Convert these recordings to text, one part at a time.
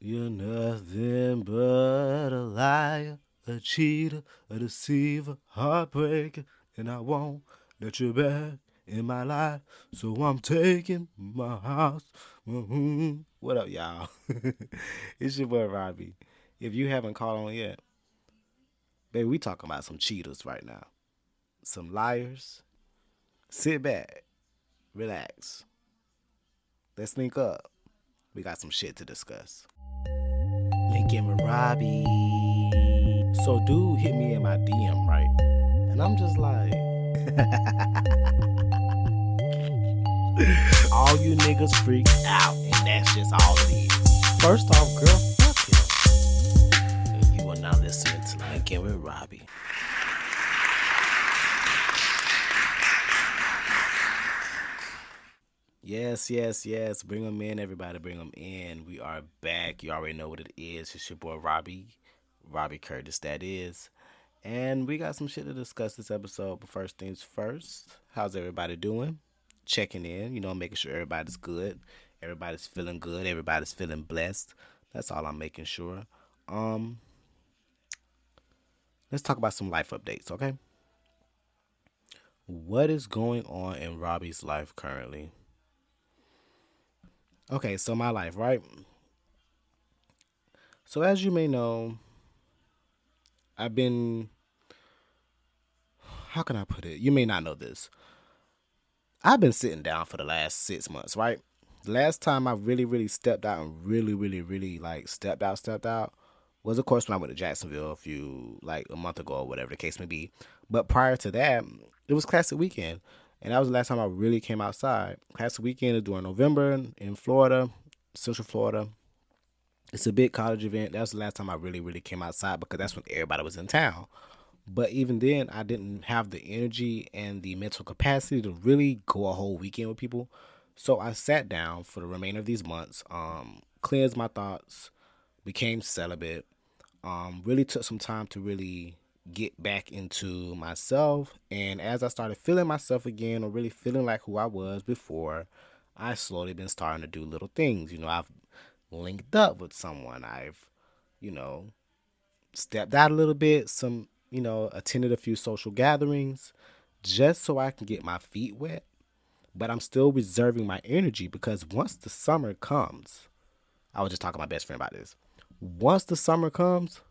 You're nothing but a liar, a cheater, a deceiver, heartbreaker, and I won't let you back in my life. So I'm taking my house. What up, y'all? It's your boy Robbie. If you haven't caught on yet, baby, we talking about some cheaters right now, some liars. Sit back, relax. Let's link up. We got some shit to discuss. Linkin with Robbie. So dude hit me in my DM, right? And I'm just like, all you niggas freak out, and that's just all it is. First off, girl, fuck him. And you are now listening to Linkin with Robbie. Yes, yes, yes. Bring them in, everybody. Bring them in. We are back. You already know what it is. It's your boy Robbie, Robbie Curtis. That is. And we got some shit to discuss this episode. But first things first, how's everybody doing? Checking in, making sure everybody's good. Everybody's feeling good. Everybody's feeling blessed. That's all I'm making sure. Um, let's talk about some life updates, okay? What is going on in Robbie's life currently? Okay, so my life, right? So as you may know, I've been, how can I put it? You may not know this. I've been sitting down for the last 6 months, right? The last time I really, really stepped out and really, really, really like stepped out was of course when I went to Jacksonville a month ago or whatever the case may be. But prior to that, it was Classic Weekend. And that was the last time I really came outside. Classic Weekend is during November in Florida, Central Florida. It's a big college event. That was the last time I really, really came outside because that's when everybody was in town. But even then, I didn't have the energy and the mental capacity to really go a whole weekend with people. So I sat down for the remainder of these months, cleansed my thoughts, became celibate, really took some time to really get back into myself. And as I started feeling myself again, or really feeling like who I was before, I slowly been starting to do little things. I've linked up with someone. I've, you know, stepped out a little bit, attended a few social gatherings just so I can get my feet wet. But I'm still reserving my energy because once the summer comes, I was just talking to my best friend about this. Once the summer comes,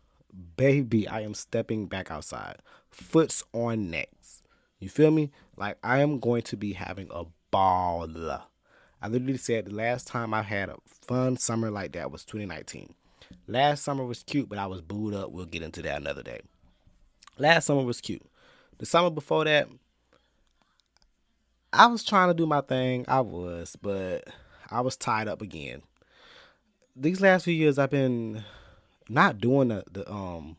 baby, I am stepping back outside, foots on necks. You feel me? Like I am going to be having a ball. I literally said the last time I had a fun summer like that was 2019. Last summer was cute, but I was booed up. We'll get into that another day. Last summer was cute. The summer before that, I was trying to do my thing. But I was tied up again. These last few years, I've been not doing the.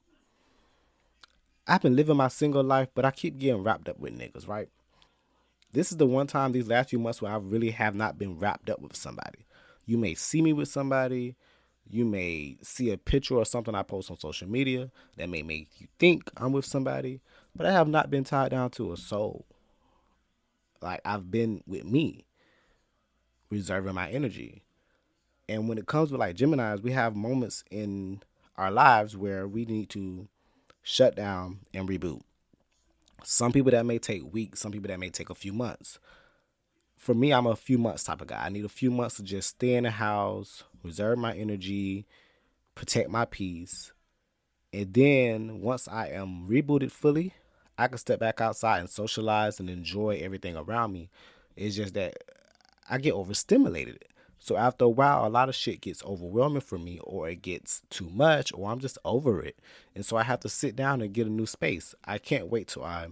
I've been living my single life, but I keep getting wrapped up with niggas, right? This is the one time these last few months where I really have not been wrapped up with somebody. You may see me with somebody. You may see a picture or something I post on social media that may make you think I'm with somebody, but I have not been tied down to a soul. Like I've been with me, reserving my energy. And when it comes with like Geminis, we have moments in our lives where we need to shut down and reboot. Some people that may take weeks, some people that may take a few months. For me, I'm a few months type of guy. I need a few months to just stay in the house, reserve my energy, protect my peace. And then once I am rebooted fully, I can step back outside and socialize and enjoy everything around me. It's just that I get overstimulated. So after a while, a lot of shit gets overwhelming for me, or it gets too much, or I'm just over it. And so I have to sit down and get a new space. I can't wait till I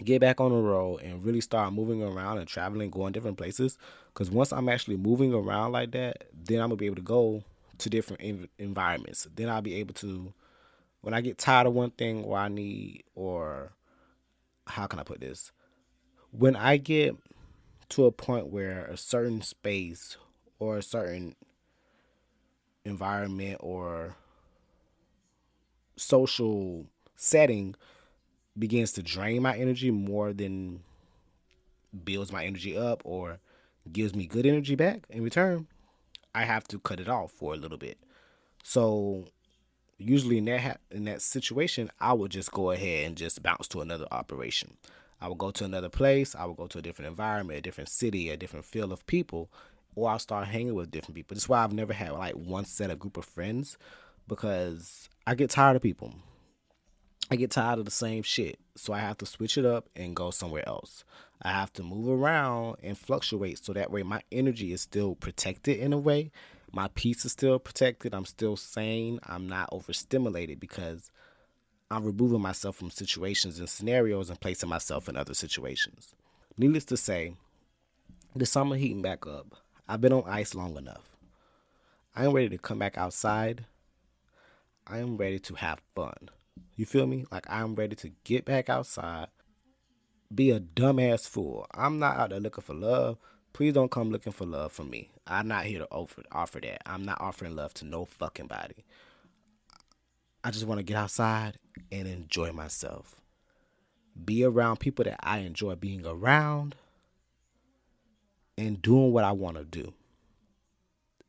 get back on the road and really start moving around and traveling, going different places. Because once I'm actually moving around like that, then I'm gonna be able to go to different environments. Then I'll be able to, when I get tired of one thing, or I need, or how can I put this? When I get to a point where a certain space or a certain environment or social setting begins to drain my energy more than builds my energy up or gives me good energy back in return, I have to cut it off for a little bit. So usually in that situation, I would just go ahead and just bounce to another operation. I would go to another place. I would go to a different environment, a different city, a different field of people, or I'll start hanging with different people. That's why I've never had like one set of group of friends because I get tired of people. I get tired of the same shit. So I have to switch it up and go somewhere else. I have to move around and fluctuate so that way my energy is still protected in a way. My peace is still protected. I'm still sane. I'm not overstimulated because I'm removing myself from situations and scenarios and placing myself in other situations. Needless to say, the summer heating back up. I've been on ice long enough. I am ready to come back outside. I am ready to have fun. You feel me? Like I'm ready to get back outside, be a dumbass fool. I'm not out there looking for love. Please don't come looking for love from me. I'm not here to offer that. I'm not offering love to no fucking body. I just want to get outside and enjoy myself. Be around people that I enjoy being around and doing what I want to do.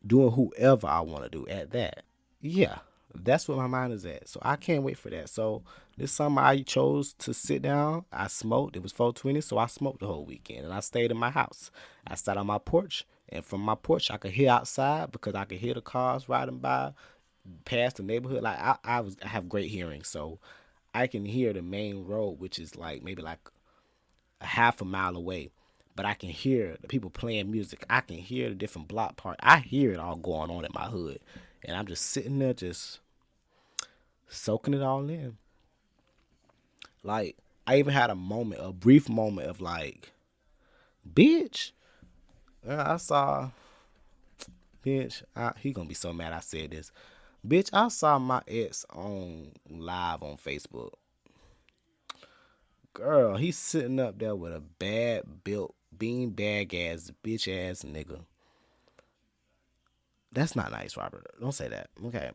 Doing whoever I want to do at that. Yeah, that's what my mind is at. So I can't wait for that. So this summer I chose to sit down. I smoked. It was 420, so I smoked the whole weekend, and I stayed in my house. I sat on my porch, and from my porch I could hear outside because I could hear the cars riding by past the neighborhood. Like I have great hearing, so I can hear the main road, which is like maybe like a half a mile away. But I can hear the people playing music. I can hear the different block parties. I hear it all going on in my hood. And I'm just sitting there just soaking it all in. Like, I even had a moment, a brief moment of like, bitch. I saw, bitch, he gonna be so mad I said this. Bitch, I saw my ex on live on Facebook. Girl, he's sitting up there with a bad built, bean bag ass, bitch ass nigga. That's not nice, Robert. Don't say that. Okay.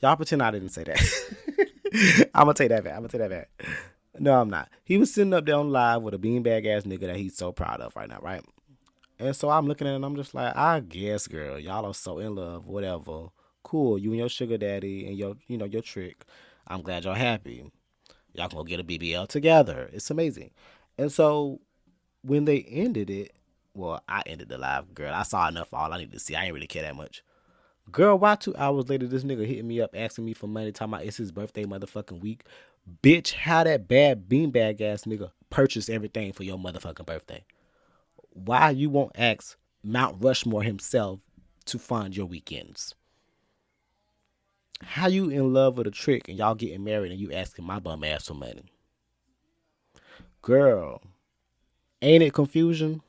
Y'all pretend I didn't say that. I'm gonna take that back. I'm gonna take that back. No, I'm not. He was sitting up there on live with a beanbag ass nigga that he's so proud of right now, right? And so I'm looking at it and I'm just like, I guess, girl, y'all are so in love, whatever. Cool, you and your sugar daddy and your, your trick. I'm glad y'all happy. Y'all can go get a BBL together. It's amazing. And so when they ended it, well, I ended the live, girl. I saw enough all I needed to see. I ain't really care that much. Girl, why 2 hours later this nigga hitting me up asking me for money, talking about it's his birthday motherfucking week? Bitch, how that bad beanbag ass nigga purchased everything for your motherfucking birthday? Why you won't ask Mount Rushmore himself to fund your weekends? How you in love with a trick and y'all getting married and you asking my bum ass for money? Girl, ain't it confusion?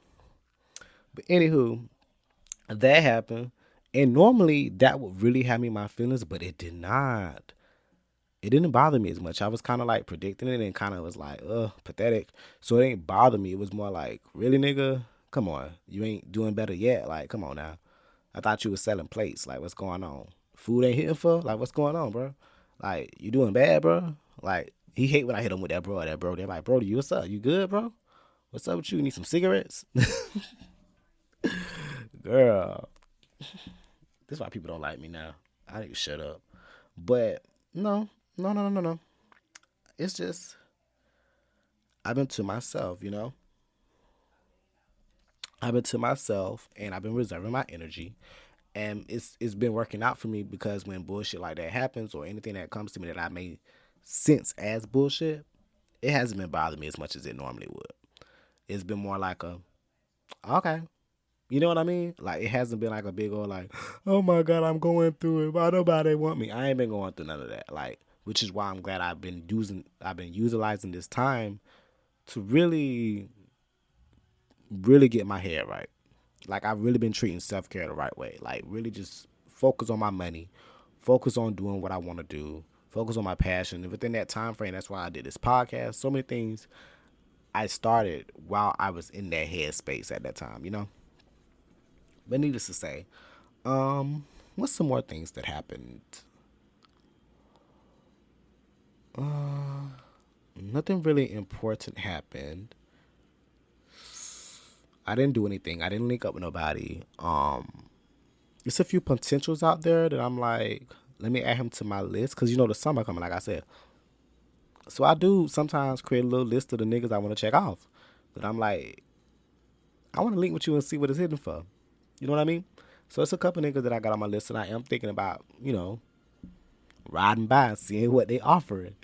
But anywho, that happened. And normally that would really have me in my feelings, but it did not. It didn't bother me as much. I was kind of like predicting it and kind of was like, pathetic. So it ain't bother me. It was more like, really, nigga? Come on. You ain't doing better yet. Like, come on now. I thought you was selling plates. Like, what's going on? Food ain't hitting for? Like, what's going on, bro? Like, you doing bad, bro? Like, he hate when I hit him with that bro. They're like, bro, you what's up? You good, bro? What's up with you? Need some cigarettes? Girl. This is why people don't like me now. I need to shut up. But no, no. It's just I've been to myself, I've been to myself and I've been reserving my energy. And it's been working out for me because when bullshit like that happens or anything that comes to me that I may sense as bullshit, it hasn't been bothering me as much as it normally would. It's been more like a okay. You know what I mean? Like it hasn't been like a big old like, oh my god, I'm going through it. Why nobody want me? I ain't been going through none of that. Like, which is why I'm glad I've been utilizing this time to really, really get my head right. Like I've really been treating self care the right way. Like really just focus on my money, focus on doing what I want to do, focus on my passion. And within that time frame, that's why I did this podcast. So many things I started while I was in that headspace at that time. But needless to say, what's some more things that happened? Nothing really important happened. I didn't do anything. I didn't link up with nobody. it's a few potentials out there that I'm like, let me add him to my list because you know the summer coming, like I said. So I do sometimes create a little list of the niggas I want to check off. That I'm like, I want to link with you and see what it's hitting for. You know what I mean? So it's a couple niggas that I got on my list, and I am thinking about, riding by, seeing what they offering.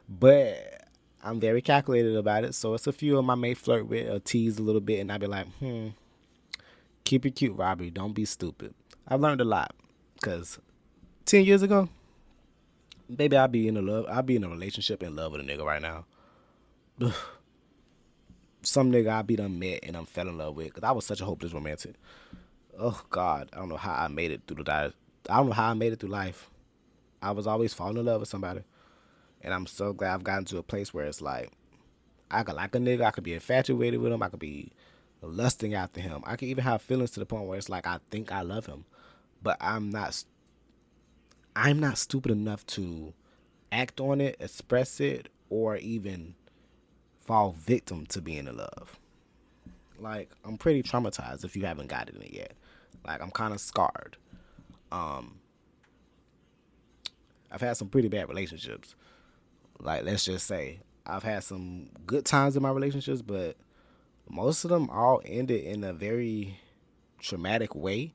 But I'm very calculated about it. So it's a few of them I may flirt with or tease a little bit, and I be like, keep it cute, Robbie. Don't be stupid. I've learned a lot because 10 years ago, baby, I'd be in a relationship in love with a nigga right now. Some nigga I be done met and I'm fell in love with because I was such a hopeless romantic. Oh God, I don't know how I made it through the I don't know how I made it through life. I was always falling in love with somebody, and I'm so glad I've gotten to a place where it's like I could like a nigga, I could be infatuated with him, I could be lusting after him, I could even have feelings to the point where it's like I think I love him, but I'm not stupid enough to act on it, express it, or even fall victim to being in love. Like I'm pretty traumatized if you haven't gotten it yet. Like I'm kind of scarred. Um, I've had some pretty bad relationships. Like let's just say I've had some good times in my relationships, but most of them all ended in a very traumatic way.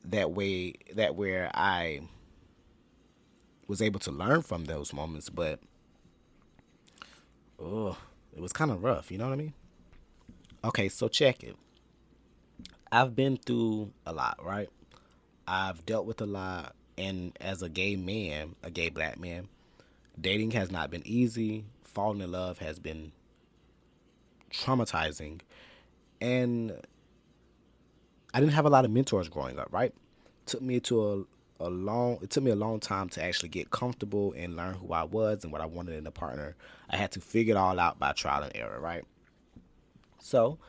That where I was able to learn from those moments, but oh, it was kind of rough. You know what I mean? Okay, so check it. I've been through a lot, right? I've dealt with a lot, and as a gay man, a gay black man, dating has not been easy. Falling in love has been traumatizing, and I didn't have a lot of mentors growing up. Right? Took me to a long. It took me a long time to actually get comfortable and learn who I was and what I wanted in a partner. I had to figure it all out by trial and error. Right? So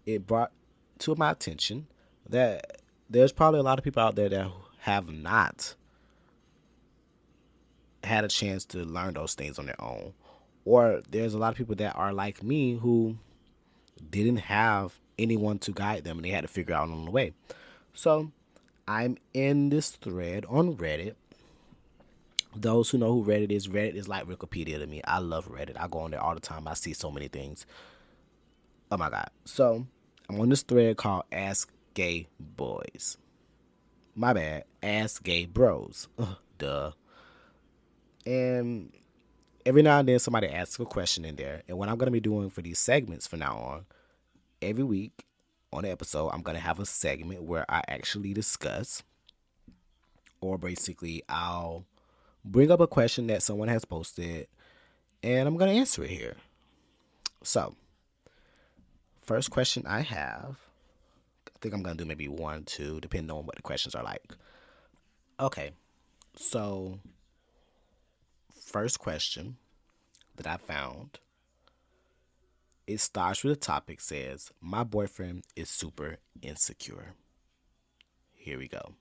it brought to my attention that there's probably a lot of people out there that have not had a chance to learn those things on their own. Or there's a lot of people that are like me who didn't have anyone to guide them and they had to figure out on the way. So I'm in this thread on Reddit. Those who know who Reddit is like Wikipedia to me. I love Reddit. I go on there all the time. I see so many things. Oh my God. So I'm on this thread called Ask Gay Boys. My bad. Ask Gay Bros. Ugh, duh. And every now and then somebody asks a question in there. And what I'm going to be doing for these segments from now on, every week on the episode, I'm going to have a segment where I actually discuss, or basically I'll bring up a question that someone has posted and I'm going to answer it here. So, first question I have, I think I'm going to do maybe one, two, depending on what the questions are like. Okay, so first question that I found, it starts with a topic says, my boyfriend is super insecure. Here we go.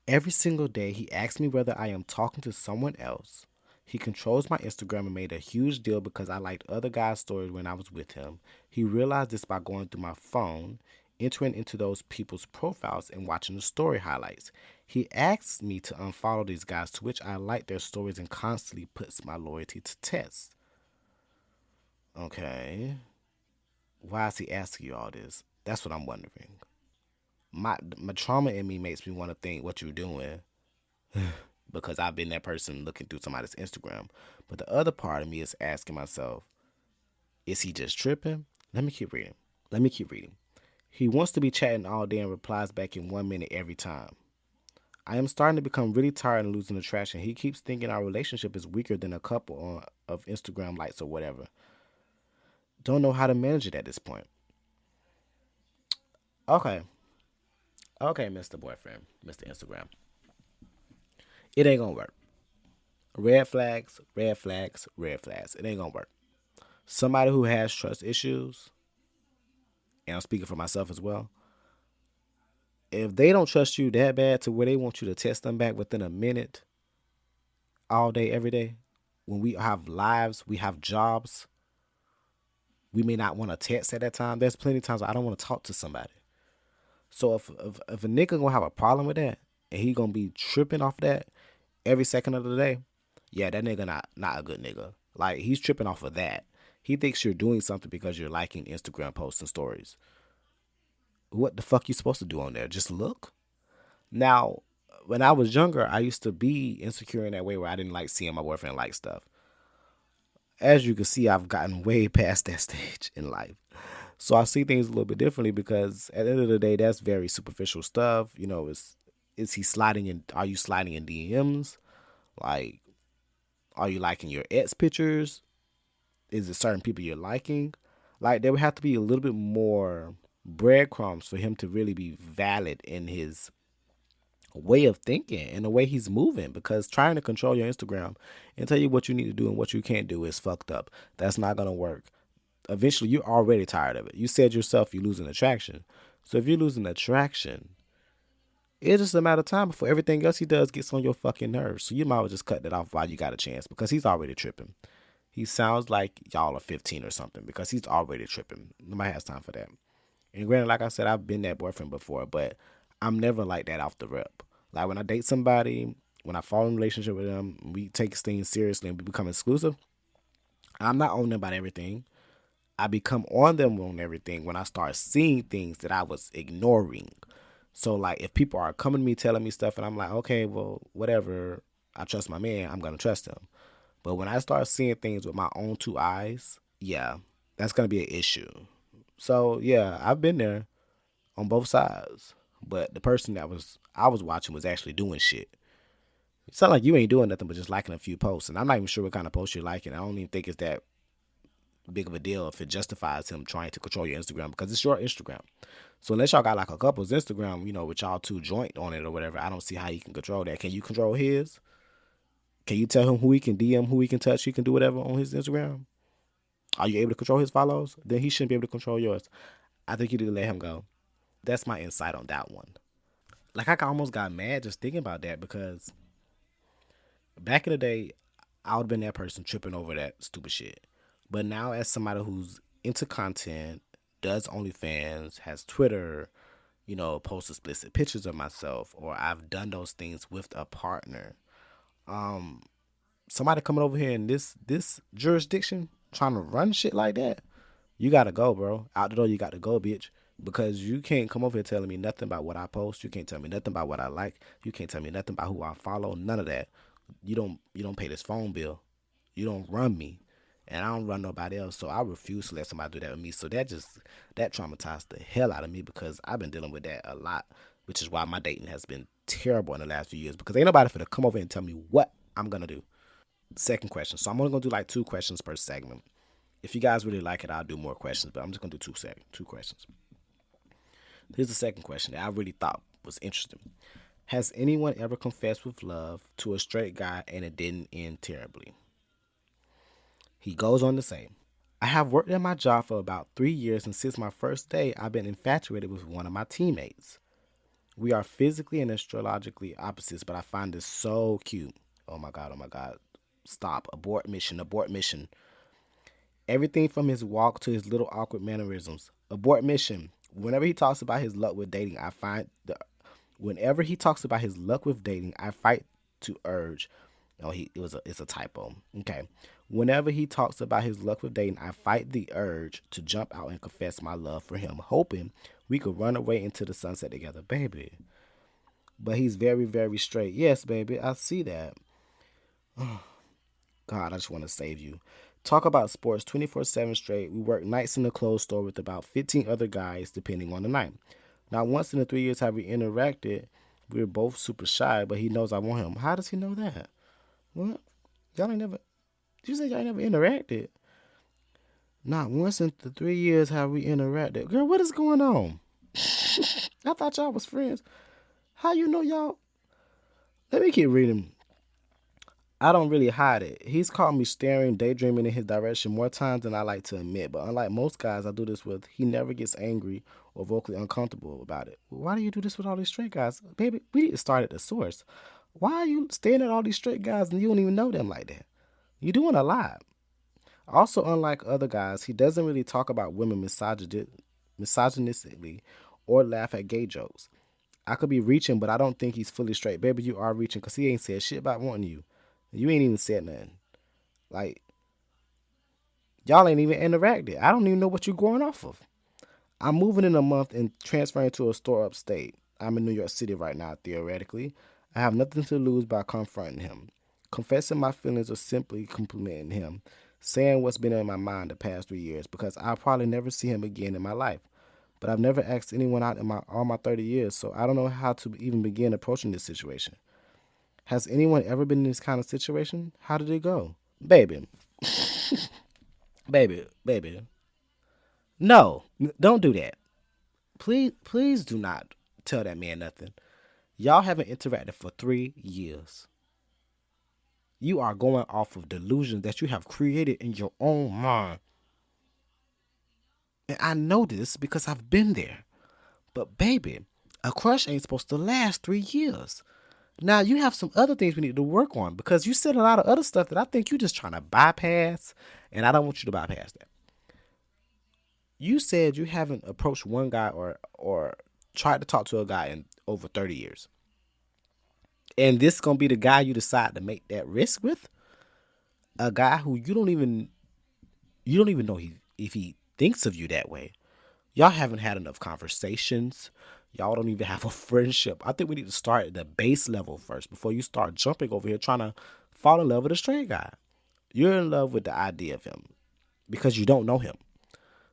Every single day, he asks me whether I am talking to someone else. He controls my Instagram and made a huge deal because I liked other guys' stories when I was with him. He realized this by going through my phone, entering into those people's profiles, and watching the story highlights. He asks me to unfollow these guys, to which I like their stories and constantly puts my loyalty to test. Okay. Why is he asking you all this? That's what I'm wondering. My trauma in me makes me want to think what you're doing because I've been that person looking through somebody's Instagram. But the other part of me is asking myself, is he just tripping? Let me keep reading. Let me keep reading. He wants to be chatting all day and replies back in 1 minute every time. I am starting to become really tired and losing the traction. He keeps thinking our relationship is weaker than a couple of Instagram likes or whatever. Don't know how to manage it at this point. Okay. Okay, Mr. Boyfriend, Mr. Instagram. It ain't gonna work. Red flags, red flags, red flags. It ain't gonna work. Somebody who has trust issues, and I'm speaking for myself as well, if they don't trust you that bad to where they want you to text them back within a minute, all day, every day, when we have lives, we have jobs, we may not want to text at that time. There's plenty of times I don't want to talk to somebody. So if a nigga gonna have a problem with that and he gonna be tripping off that every second of the day, yeah, that nigga not a good nigga. Like he's tripping off of that. He thinks you're doing something because you're liking Instagram posts and stories. What the fuck you supposed to do on there? Just look? Now, when I was younger, I used to be insecure in that way where I didn't like seeing my boyfriend like stuff. As you can see, I've gotten way past that stage in life. So I see things a little bit differently because at the end of the day, that's very superficial stuff. You know, is he sliding in? Are you sliding in DMs? Like, are you liking your ex pictures? Is it certain people you're liking? Like, there would have to be a little bit more breadcrumbs for him to really be valid in his way of thinking and the way he's moving, because trying to control your Instagram and tell you what you need to do and what you can't do is fucked up. That's not going to work. Eventually, you're already tired of it. You said yourself you're losing attraction. So if you're losing attraction, it's just a matter of time before everything else he does gets on your fucking nerves. So you might as well just cut that off while you got a chance, because he's already tripping. He sounds like y'all are 15 or something because he's already tripping. Nobody has time for that. And granted, like I said, I've been that boyfriend before, but I'm never like that off the rip. Like when I date somebody, when I fall in a relationship with them, we take things seriously and we become exclusive, I'm not on them about everything. I become on them on everything when I start seeing things that I was ignoring. So like if people are coming to me telling me stuff and I'm like, okay, well, whatever, I trust my man, I'm gonna trust him. But when I start seeing things with my own two eyes, yeah, that's gonna be an issue. So yeah, I've been there on both sides. But the person that I was watching was actually doing shit. It sounds like you ain't doing nothing but just liking a few posts. And I'm not even sure what kind of posts you're liking. I don't even think it's that big of a deal if it justifies him trying to control your Instagram, because it's your Instagram. So unless y'all got like a couple's Instagram, you know, with y'all two joint on it or whatever, I don't see how you can control that. Can you control his? Can you tell him who he can DM, who he can touch, he can do whatever on his Instagram? Are you able to control his follows? Then he shouldn't be able to control yours. I think you need to let him go. That's my insight on that one. Like I almost got mad just thinking about that, because back in the day, I would have been that person tripping over that stupid shit. But now, as somebody who's into content, does OnlyFans, has Twitter, you know, posts explicit pictures of myself, or I've done those things with a partner. Um, Somebody coming over here in this jurisdiction trying to run shit like that, you gotta go, bro. Out the door, you got to go, bitch. Because you can't come over here telling me nothing about what I post. You can't tell me nothing about what I like. You can't tell me nothing about who I follow. None of that. You don't pay this phone bill. You don't run me. And I don't run nobody else. So I refuse to let somebody do that with me. So that traumatized the hell out of me, because I've been dealing with that a lot, which is why my dating has been terrible in the last few years, because ain't nobody finna come over and tell me what I'm gonna do. Second question. So I'm only gonna do like 2 questions per segment. If you guys really like it, I'll do more questions, but I'm just gonna do two questions. Here's the second question that I really thought was interesting. Has anyone ever confessed with love to a straight guy and it didn't end terribly? He goes on to say, I have worked at my job for about 3 years, and since my first day, I've been infatuated with one of my teammates. We are physically and astrologically opposites, but I find this so cute. Oh my God, oh my God. Stop. Abort mission, abort mission. Everything from his walk to his little awkward mannerisms. Abort mission. Whenever he talks about his luck with dating, whenever he talks about his luck with dating, I fight to urge. Oh, it's a typo. Okay. Whenever he talks about his luck with dating, I fight the urge to jump out and confess my love for him, hoping we could run away into the sunset together, baby. But he's very, very straight. Yes, baby, I see that. God, I just want to save you. Talk about sports 24/7 straight. We work nights in the clothes store with about 15 other guys, depending on the night. Not once in the 3 years have we interacted. We're both super shy, but he knows I want him. How does he know that? What? Y'all ain't never. You said y'all ain't never interacted. Not once in the 3 years have we interacted. Girl, what is going on? I thought y'all was friends. How you know y'all? Let me keep reading. I don't really hide it. He's caught me staring, daydreaming in his direction more times than I like to admit. But unlike most guys I do this with, he never gets angry or vocally uncomfortable about it. Why do you do this with all these straight guys? Baby, we need to start at the source. Why are you staring at all these straight guys and you don't even know them like that? You're doing a lot. Also, unlike other guys, he doesn't really talk about women misogynistically or laugh at gay jokes. I could be reaching, but I don't think he's fully straight. Baby, you are reaching because he ain't said shit about wanting you. You ain't even said nothing. Like, y'all ain't even interacted. I don't even know what you're going off of. I'm moving in a month and transferring to a store upstate. I'm in New York City right now, theoretically. I have nothing to lose by confronting him. Confessing my feelings or simply complimenting him. Saying what's been in my mind the past 3 years because I'll probably never see him again in my life. But I've never asked anyone out in all my 30 years, so I don't know how to even begin approaching this situation. Has anyone ever been in this kind of situation? How did it go? Baby, baby. No, don't do that. Please do not tell that man nothing. Y'all haven't interacted for 3 years. You are going off of delusions that you have created in your own mind. And I know this because I've been there. But baby, a crush ain't supposed to last 3 years. Now you have some other things we need to work on because you said a lot of other stuff that I think you're just trying to bypass, and I don't want you to bypass that. You said you haven't approached one guy or tried to talk to a guy in over 30 years. And this gonna be the guy you decide to make that risk with? A guy who you don't even know if he thinks of you that way. Y'all haven't had enough conversations. Y'all don't even have a friendship. I think we need to start at the base level first before you start jumping over here trying to fall in love with a straight guy. You're in love with the idea of him because you don't know him.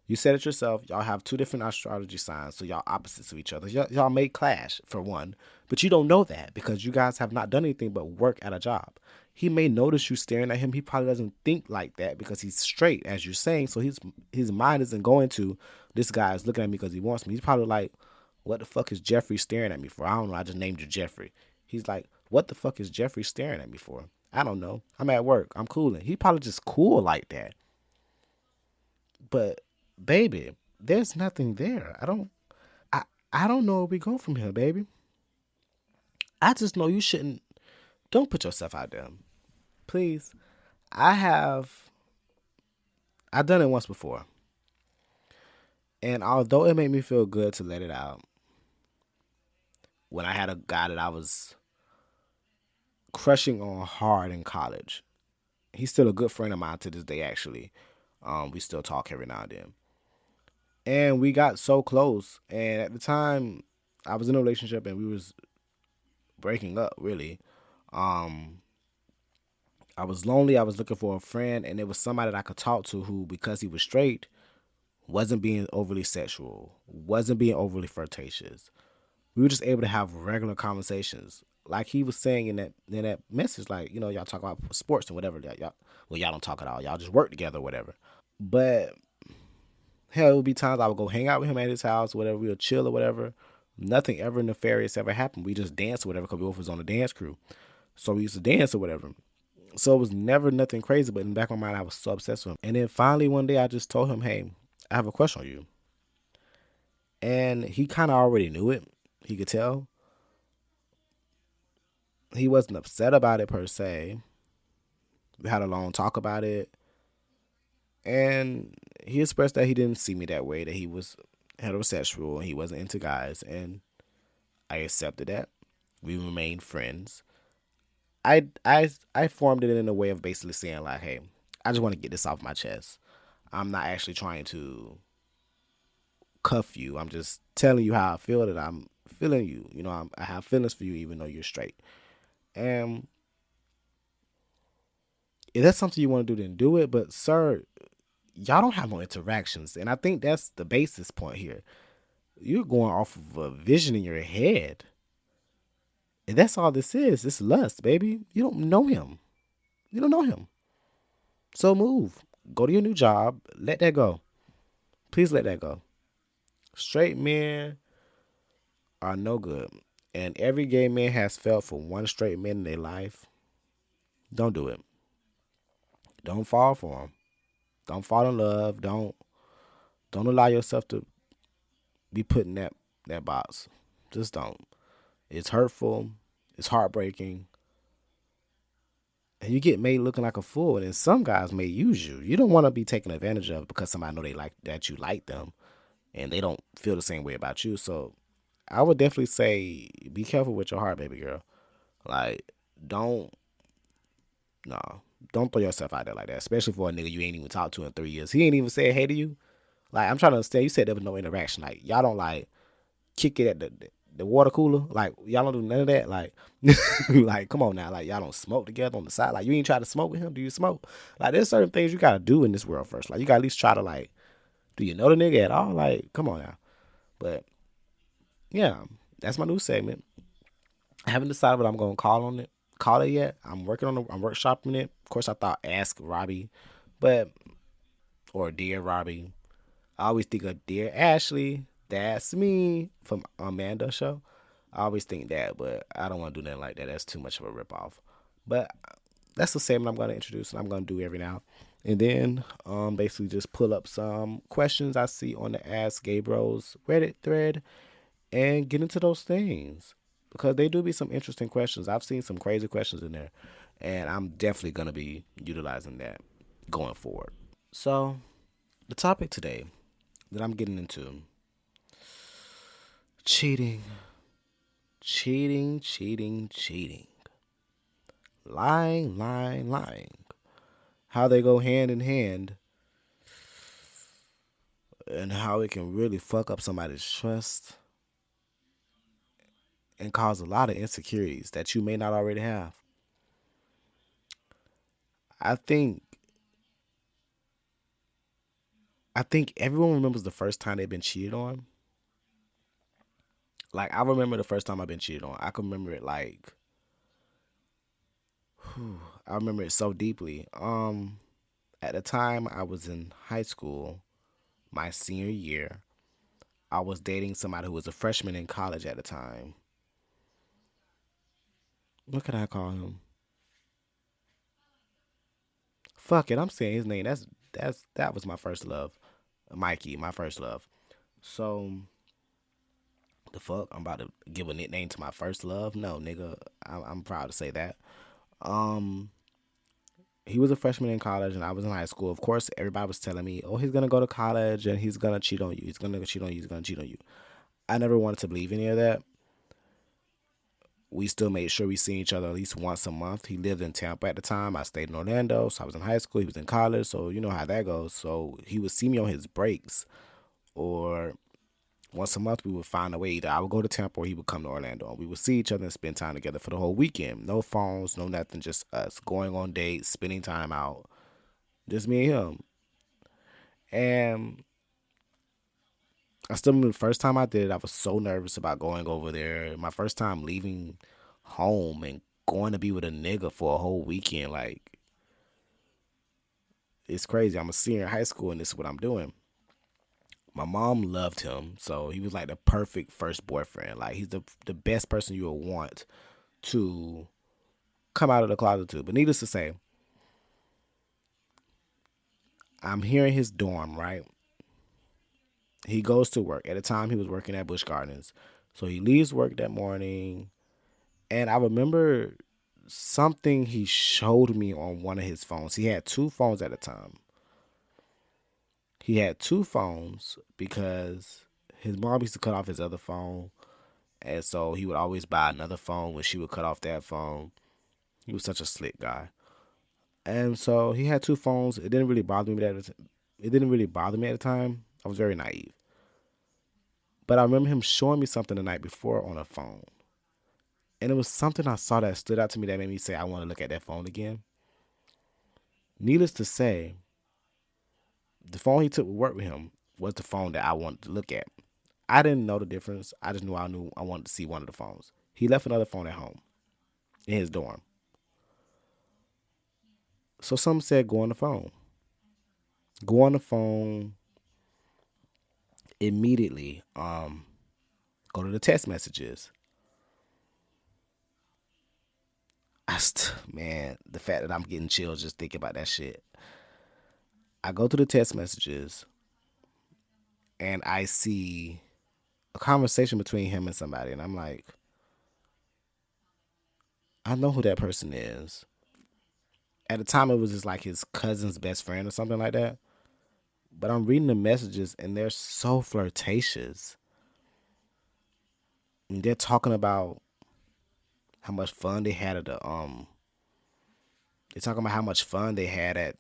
You said it yourself. Y'all have two different astrology signs, so y'all opposites of each other. Y'all may clash for one, but you don't know that because you guys have not done anything but work at a job. He may notice you staring at him. He probably doesn't think like that because he's straight, as you're saying. So his mind isn't going to this guy is looking at me because he wants me. He's probably like, what the fuck is Jeffrey staring at me for? I don't know. I just named you Jeffrey. He's like, what the fuck is Jeffrey staring at me for? I don't know. I'm at work. I'm cooling. He probably just cool like that. But baby, there's nothing there. I don't know where we go from here, baby. I just know you shouldn't. Don't put yourself out there, please. I have. I've done it once before, and although it made me feel good to let it out, when I had a guy that I was crushing on hard in college, he's still a good friend of mine to this day. Actually, we still talk every now and then, and we got so close. And at the time, I was in a relationship, and we was breaking up. Really, um, I was lonely. I was looking for a friend, and there was somebody that I could talk to who, because he was straight, wasn't being overly sexual, wasn't being overly flirtatious. We were just able to have regular conversations, like he was saying in that message. Like, y'all talk about sports and whatever. Y'all don't talk at all. Y'all just work together, or whatever. But hell, it would be times I would go hang out with him at his house, whatever. We would chill or whatever. Nothing ever nefarious ever happened. We just danced or whatever because we both was on the dance crew. So we used to dance or whatever. So it was never nothing crazy, but in the back of my mind, I was so obsessed with him. And then finally one day I just told him, hey, I have a crush on you. And he kind of already knew it. He could tell. He wasn't upset about it per se. We had a long talk about it. And he expressed that he didn't see me that way, that he was heterosexual and he wasn't into guys. And I accepted that. We remained friends. I formed it in a way of basically saying like, hey, I just want to get this off my chest. I'm not actually trying to cuff you. I'm just telling you how I feel, that I'm feeling you. I have feelings for you even though you're straight. And if that's something you want to do, then do it. But sir, y'all don't have no interactions. And I think that's the basis point here. You're going off of a vision in your head. And that's all this is. It's lust, baby. You don't know him. You don't know him. So move. Go to your new job. Let that go. Please let that go. Straight men are no good. And every gay man has felt for one straight man in their life. Don't do it. Don't fall for him. Don't fall in love. Don't allow yourself to be put in that box. Just don't. It's hurtful. It's heartbreaking. And you get made looking like a fool. And then some guys may use you. You don't want to be taken advantage of because somebody know they like that you like them. and they don't feel the same way about you. So I would definitely say be careful with your heart, baby girl. Like, don't no, don't throw yourself out there like that, especially for a nigga you ain't even talked to in 3 years. He ain't even said hey to you. Like, I'm trying to understand. You said there was no interaction. Like, y'all don't like kick it at the water cooler. Like, y'all don't do none of that. Like, like, come on now. Like, y'all don't smoke together on the side. Like, you ain't try to smoke with him. Do you smoke? Like, there's certain things you gotta do in this world first. Like, you gotta at least try to like, do you know the nigga at all? Like, come on now. But yeah, that's my new segment. I haven't decided what I'm gonna call it yet. I'm working on it. I'm workshopping it. Of course, I thought Ask Robbie, but or Dear Robbie. I always think of Dear Ashley. That's me from Amanda show. I always think that, but I don't want to do nothing like that. That's too much of a ripoff. But that's the segment I'm going to introduce and I'm going to do every now and then. Basically, just pull up some questions I see on the Ask Gay Bros Reddit thread and get into those things because they do be some interesting questions. I've seen some crazy questions in there, and I'm definitely going to be utilizing that going forward. So, the topic today that I'm getting into cheating, cheating, lying. How they go hand in hand and how it can really fuck up somebody's trust and cause a lot of insecurities that you may not already have. I think I think everyone remembers the first time they've been cheated on. Like I remember the first time I've been cheated on. I can remember it like I remember it so deeply. At the time I was in high school, my senior year, I was dating somebody who was a freshman in college at the time. What could I call him? Fuck it, I'm saying his name. That was my first love. Mikey, my first love. So the fuck, I'm about to give a nickname to my first love. No, nigga, I'm proud to say that. Um, he was a freshman in college, and I was in high school. Of course, everybody was telling me, "Oh, he's gonna go to college, and he's gonna cheat on you. He's gonna cheat on you. He's gonna cheat on you." I never wanted to believe any of that. We still made sure we seen each other at least once a month. He lived in Tampa at the time. I stayed in Orlando, so I was in high school. He was in college, so you know how that goes. So he would see me on his breaks, or once a month we would find a way. Either I would go to Tampa or he would come to Orlando. And we would see each other and spend time together for the whole weekend. No phones, no nothing, just us going on dates, spending time out, just me and him. And I still remember the first time I did it, I was so nervous about going over there. My first time leaving home and going to be with a nigga for a whole weekend. Like, it's crazy. I'm a senior in high school and this is what I'm doing. My mom loved him, so he was like the perfect first boyfriend. Like, he's the best person you would want to come out of the closet to. But needless to say, I'm here in his dorm, right? He goes to work. At the time, he was working at Busch Gardens. So he leaves work that morning. And I remember something he showed me on one of his phones. He had two phones at the time. He had two phones because his mom used to cut off his other phone. And so he would always buy another phone when she would cut off that phone. He was such a slick guy. And so he had two phones. It didn't really bother me it didn't really bother me at the time. I was very naive. But I remember him showing me something the night before on a phone. And it was something I saw that stood out to me that made me say I want to look at that phone again. Needless to say, the phone he took to work with him was the phone that I wanted to look at. I didn't know the difference. I just knew I wanted to see one of the phones. He left another phone at home in his dorm. So some said go on the phone. Go on the phone immediately. Go to the text messages. Man, the fact that I'm getting chills just thinking about that shit. I go to the text messages and I see a conversation between him and somebody, and I'm like, I know who that person is. At the time, it was just like his cousin's best friend or something like that. But I'm reading the messages and they're so flirtatious. And they're talking about how much fun they had at the. They're talking about how much fun they had at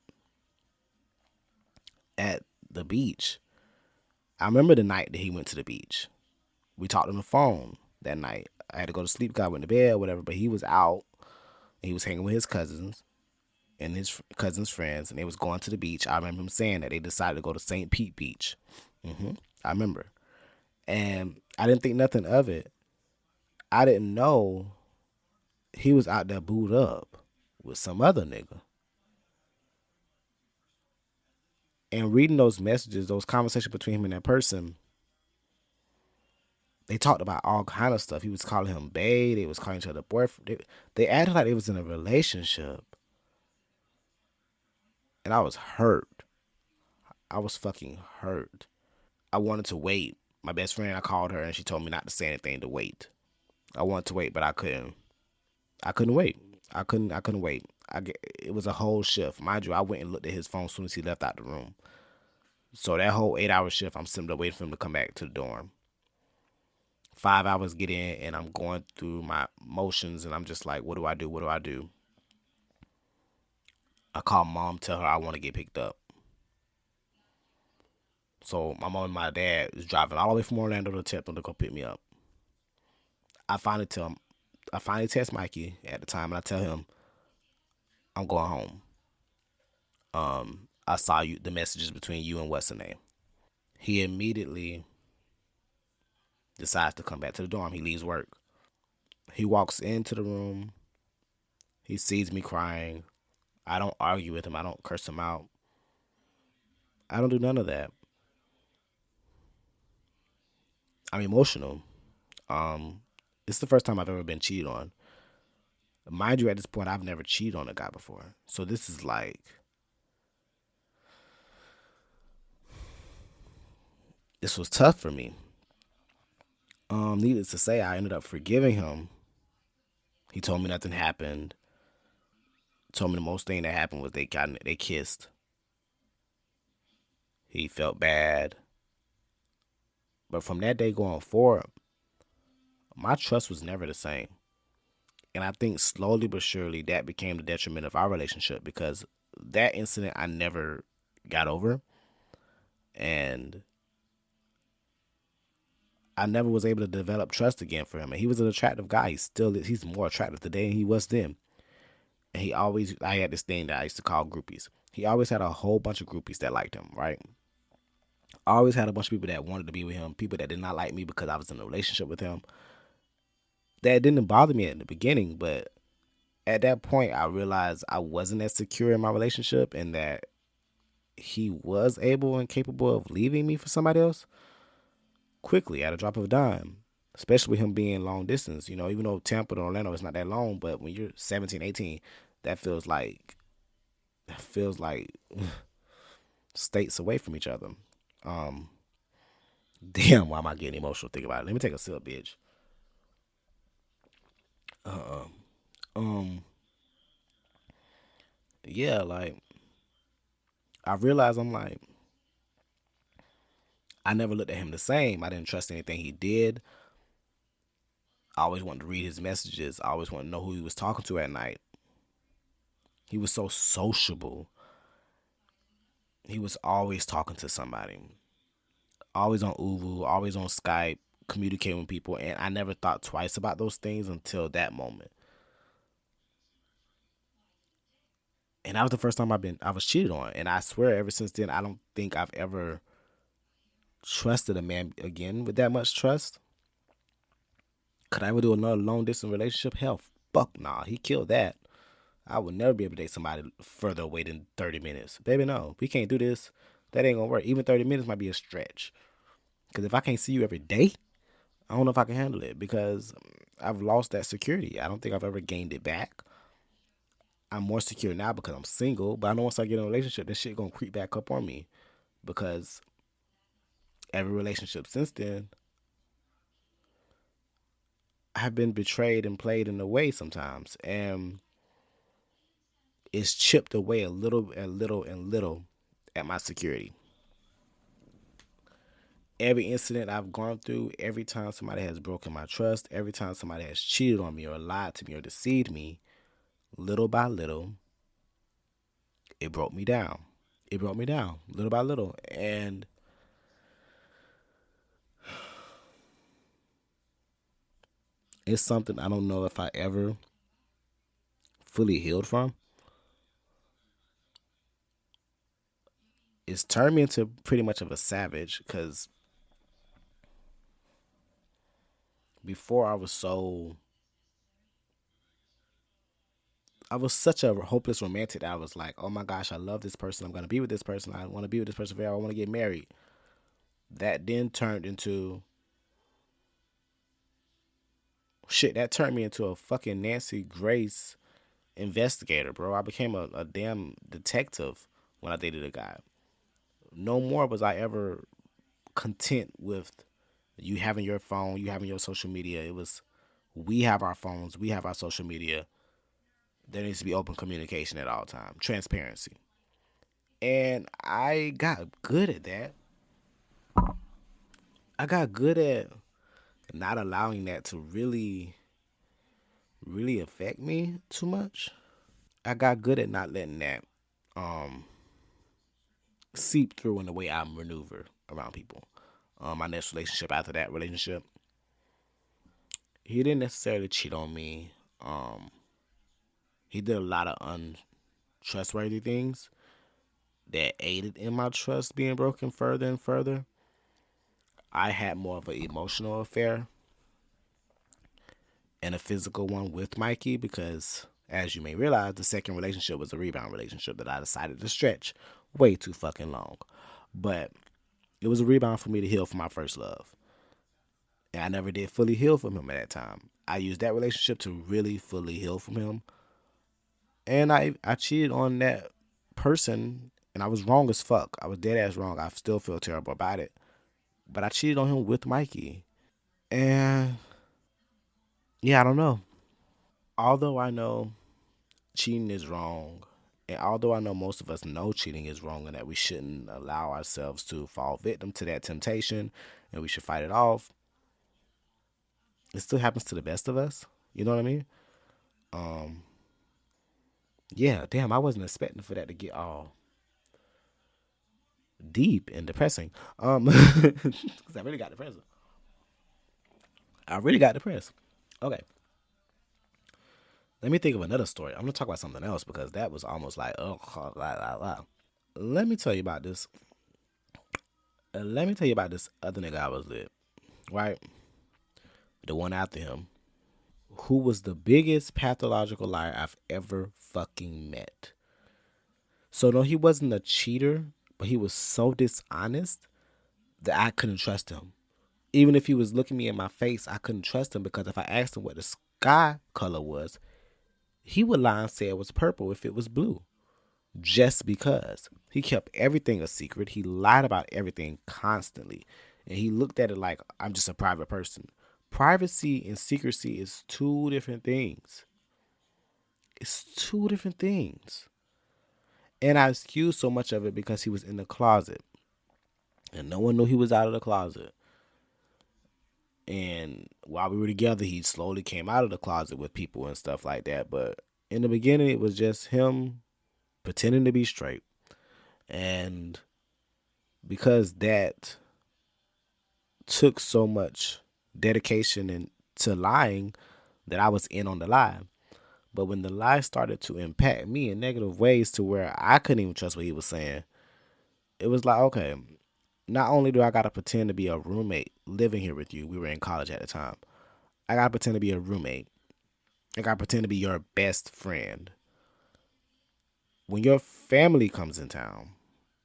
the beach. I remember the night that he went to the beach. We talked on the phone that night. I had to go to sleep because I went to bed or whatever, but he was out. He was hanging with his cousins and his cousins' friends, and they was going to the beach. I remember him saying that they decided to go to St. Pete Beach. I remember. And I didn't think nothing of it. I didn't know he was out there booed up with some other nigga. And reading those messages, those conversations between him and that person, they talked about all kind of stuff. He was calling him bae. They was calling each other boyfriend. They acted like they was in a relationship, and I was hurt. I was fucking hurt. I wanted to wait. My best friend, I called her, and she told me not to say anything to wait. I wanted to wait, but I couldn't. I couldn't wait. I couldn't wait. It was a whole shift, mind you. I went and looked at his phone as soon as he left out the room. So that whole 8 hour shift, I'm sitting there waiting for him to come back to the dorm. 5 hours get in, and I'm going through my motions, and I'm just like, what do I do? What do I do? I call mom, tell her I want to get picked up. So my mom and my dad is driving all the way from Orlando to Temple to go pick me up. I finally tell him, I finally text Mikey at the time, and I tell him I'm going home. I saw the messages between you and what's her name. He immediately decides to come back to the dorm. He leaves work. He walks into the room. He sees me crying. I don't argue with him. I don't curse him out. I don't do none of that. I'm emotional. Um, it's the first time I've ever been cheated on. Mind you, at this point, I've never cheated on a guy before. So this is like, this was tough for me. Needless to say, I ended up forgiving him. He told me nothing happened. Told me the most thing that happened was they kissed. He felt bad. But from that day going forward, my trust was never the same. And I think slowly but surely that became the detriment of our relationship because that incident I never got over. And I never was able to develop trust again for him. And he was an attractive guy. He's more attractive today than he was then. And I had this thing that I used to call groupies. He always had a whole bunch of groupies that liked him, right? I always had a bunch of people that wanted to be with him, people that did not like me because I was in a relationship with him. That didn't bother me in the beginning, but at that point, I realized I wasn't as secure in my relationship and that he was able and capable of leaving me for somebody else quickly at a drop of a dime, especially with him being long distance. You know, even though Tampa to Orlando is not that long, but when you're 17, 18, that feels like states away from each other. Um, Damn, why am I getting emotional thinking about it? Let me take a sip, bitch. Uh, um, yeah, like I realized I'm like I never looked at him the same. I didn't trust anything he did. I always wanted to read his messages. I always wanted to know who he was talking to at night. He was so sociable. He was always talking to somebody. Always on Uvu, always on Skype, communicating with people, and I never thought twice about those things until that moment. And that was the first time I was cheated on. And I swear ever since then I don't think I've ever trusted a man again with that much trust. Could I ever do another long distance relationship? Hell, fuck nah. He killed that. I would never be able to date somebody further away than 30 minutes. Baby, no. We can't do this. That ain't gonna work. Even 30 minutes might be a stretch. Because if I can't see you every day, I don't know if I can handle it because I've lost that security. I don't think I've ever gained it back. I'm more secure now because I'm single, but I know once I get in a relationship, this shit gonna creep back up on me because every relationship since then, I've been betrayed and played in a way sometimes, and it's chipped away a little and little and little at my security. Every incident I've gone through, every time somebody has broken my trust, every time somebody has cheated on me or lied to me or deceived me, little by little, it broke me down. It broke me down little by little. And it's something I don't know if I ever fully healed from. It's turned me into pretty much of a savage because before I was such a hopeless romantic that I was like, oh my gosh, I love this person. I'm going to be with this person. I want to be with this person forever. I want to get married. That then turned into shit. That turned me into a fucking Nancy Grace investigator, bro. I became a damn detective when I dated a guy. No more was I ever content with you having your phone, you having your social media. It was we have our phones, we have our social media. There needs to be open communication at all times, transparency. And I got good at that. I got good at not allowing that to really affect me too much. I got good at not letting that um seep through in the way I maneuver around people. My next relationship after that relationship, he didn't necessarily cheat on me. He did a lot of untrustworthy things that aided in my trust being broken further and further. I had more of an emotional affair and a physical one with Mikey because, as you may realize, the second relationship was a rebound relationship that I decided to stretch way too fucking long. But it was a rebound for me to heal from my first love. And I never did fully heal from him at that time. I used that relationship to really fully heal from him. And I cheated on that person and I was wrong as fuck. I was dead ass wrong. I still feel terrible about it. But I cheated on him with Mikey. And yeah, I don't know. Although I know cheating is wrong, and although I know most of us know cheating is wrong and that we shouldn't allow ourselves to fall victim to that temptation and we should fight it off, it still happens to the best of us. You know what I mean? Um, yeah, damn, I wasn't expecting for that to get all deep and depressing. Because I really got depressed. I really got depressed. Okay, let me think of another story. I'm gonna talk about something else because that was almost like, oh, blah, blah, blah. Let me tell you about this. Let me tell you about this other nigga I was with, right? The one after him, who was the biggest pathological liar I've ever fucking met. So no, he wasn't a cheater, but he was so dishonest that I couldn't trust him. Even if he was looking me in my face, I couldn't trust him because if I asked him what the sky color was, he would lie and say it was purple if it was blue. Just because. He kept everything a secret. He lied about everything constantly. And he looked at it like I'm just a private person. Privacy and secrecy is two different things. It's two different things. And I excused so much of it because he was in the closet. And no one knew he was out of the closet. And while we were together, he slowly came out of the closet with people and stuff like that. But in the beginning, it was just him pretending to be straight. And because that took so much dedication and to lying that I was in on the lie. But when the lie started to impact me in negative ways to where I couldn't even trust what he was saying, it was like, okay, not only do I gotta pretend to be a roommate living here with you, we were in college at the time. I gotta pretend to be a roommate. I gotta pretend to be your best friend. When your family comes in town,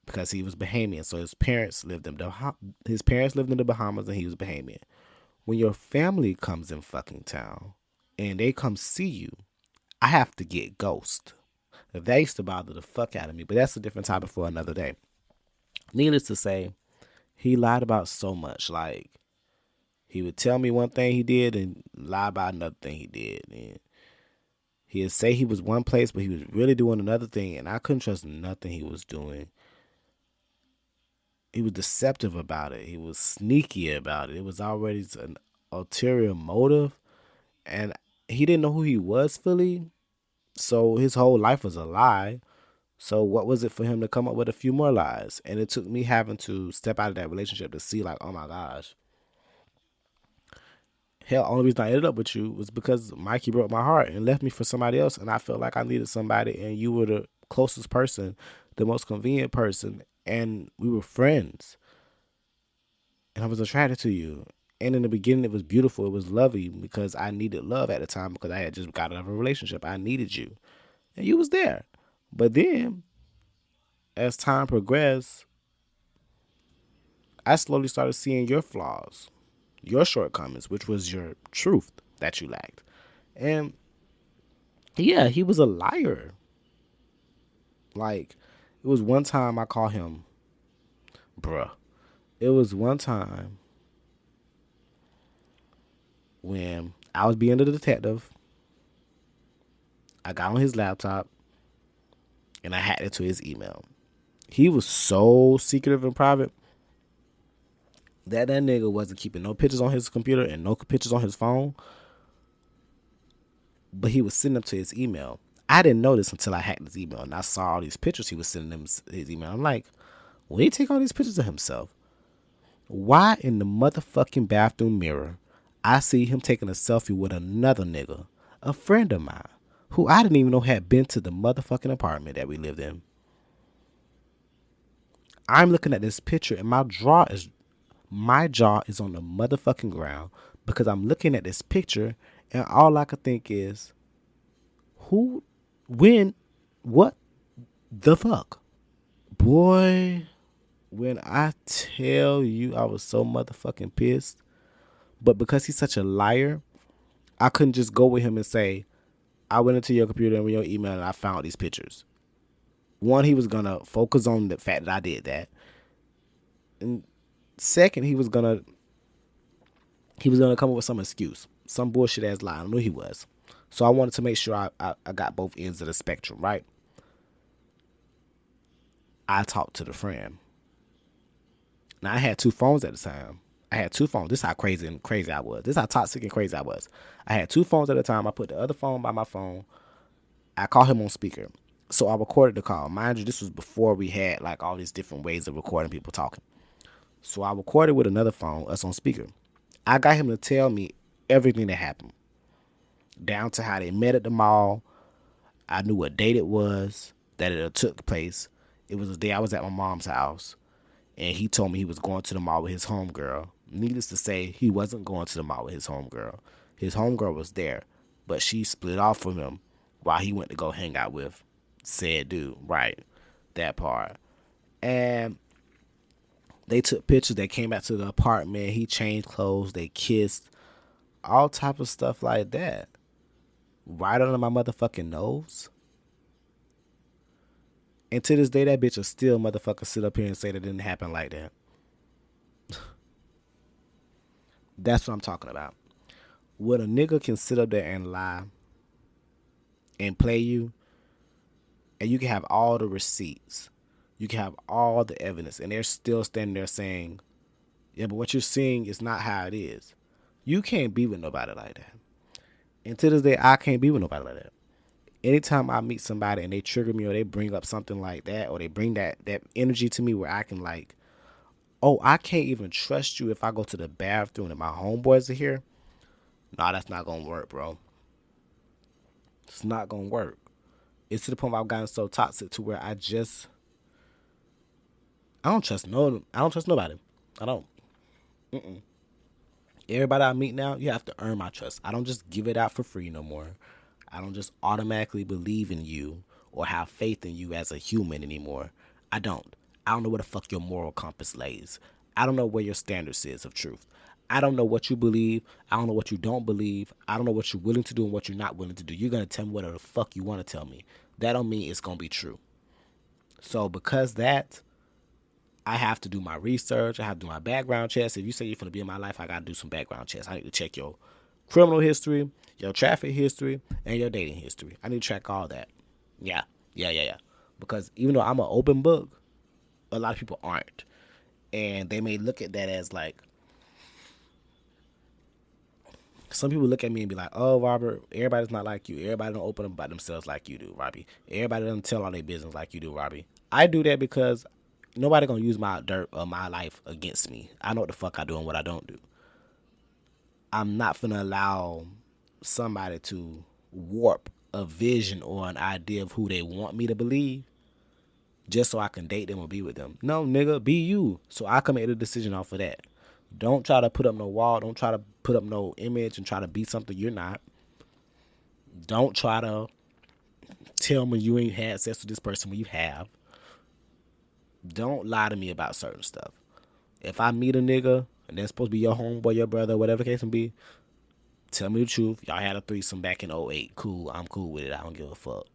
because he was Bahamian, so his parents lived in the Bahamas and he was Bahamian. When your family comes in fucking town and they come see you, I have to get ghost. That used to bother the fuck out of me, but that's a different topic for another day. Needless to say, he lied about so much. Like, he would tell me one thing he did and lie about another thing he did. And he'd say he was one place, but he was really doing another thing, and I couldn't trust nothing he was doing. He was deceptive about it. He was sneaky about it. It was already an ulterior motive, and he didn't know who he was fully. So his whole life was a lie. So what was it for him to come up with a few more lies? And it took me having to step out of that relationship to see, like, oh my gosh. Hell, only reason I ended up with you was because Mikey broke my heart and left me for somebody else, and I felt like I needed somebody, and you were the closest person, the most convenient person, and we were friends, and I was attracted to you. And in the beginning, it was beautiful. It was lovely because I needed love at the time because I had just got out of a relationship. I needed you, and you was there. But then, as time progressed, I slowly started seeing your flaws, your shortcomings, which was your truth that you lacked. And yeah, he was a liar. Like, it was one time I called him, bruh. It was one time when I was being the detective. I got on his laptop and I hacked into his email. He was so secretive and private that nigga wasn't keeping no pictures on his computer and no pictures on his phone, but he was sending them to his email. I didn't know this until I hacked his email and I saw all these pictures he was sending them his email. I'm like, when he take all these pictures of himself, why in the motherfucking bathroom mirror I see him taking a selfie with another nigga, a friend of mine, who I didn't even know had been to the motherfucking apartment that we lived in? I'm looking at this picture and my jaw is on the motherfucking ground because I'm looking at this picture and all I could think is, who, when, what the fuck? Boy, when I tell you I was so motherfucking pissed, but because he's such a liar, I couldn't just go with him and say, I went into your computer and your email and I found these pictures. One, he was gonna focus on the fact that I did that. And second, he was gonna come up with some excuse. Some bullshit ass lie. I knew he was. So I wanted to make sure I got both ends of the spectrum, right? I talked to the friend. Now I had two phones at the time. I had two phones. This is how crazy I was. This is how toxic and crazy I was. I had two phones at the time. I put the other phone by my phone. I called him on speaker. So I recorded the call. Mind you, this was before we had like all these different ways of recording people talking. So I recorded with another phone, us on speaker. I got him to tell me everything that happened. Down to how they met at the mall. I knew what date it was that it took place. It was the day I was at my mom's house. And he told me he was going to the mall with his homegirl. Needless to say, he wasn't going to the mall with his homegirl. His homegirl was there, but she split off from him while he went to go hang out with said dude. Right, that part. And they took pictures. They came back to the apartment. He changed clothes. They kissed. All type of stuff like that. Right under my motherfucking nose. And to this day, that bitch will still motherfucker sit up here and say that it didn't happen like that. That's what I'm talking about. When a nigga can sit up there and lie and play you, and you can have all the receipts, you can have all the evidence, and they're still standing there saying, yeah, but what you're seeing is not how it is. You can't be with nobody like that. And to this day, I can't be with nobody like that. Anytime I meet somebody and they trigger me or they bring up something like that or they bring that energy to me where I can like, oh, I can't even trust you if I go to the bathroom and my homeboys are here. Nah, that's not going to work, bro. It's not going to work. It's to the point where I've gotten so toxic to where I don't trust nobody. I don't. Mm-mm. Everybody I meet now, you have to earn my trust. I don't just give it out for free no more. I don't just automatically believe in you or have faith in you as a human anymore. I don't. I don't know where the fuck your moral compass lays. I don't know where your standards is of truth. I don't know what you believe. I don't know what you don't believe. I don't know what you're willing to do and what you're not willing to do. You're going to tell me whatever the fuck you want to tell me. That don't mean it's going to be true. So because that, I have to do my research. I have to do my background checks. If you say you're going to be in my life, I got to do some background checks. I need to check your criminal history, your traffic history, and your dating history. I need to track all that. Yeah. Because even though I'm an open book, a lot of people aren't. And they may look at that as like, some people look at me and be like, oh, Robert, everybody's not like you. Everybody don't open up about themselves like you do, Robbie. Everybody doesn't tell all their business like you do, Robbie. I do that because nobody gonna use my dirt or my life against me. I know what the fuck I do and what I don't do. I'm not gonna allow somebody to warp a vision or an idea of who they want me to believe just so I can date them or be with them. No, nigga, be you. So I can make the decision off of that. Don't try to put up no wall. Don't try to put up no image and try to be something you're not. Don't try to tell me you ain't had sex with this person when you have. Don't lie to me about certain stuff. If I meet a nigga and that's supposed to be your homeboy, your brother, whatever the case may be, tell me the truth. Y'all had a threesome back in '08. Cool. I'm cool with it. I don't give a fuck.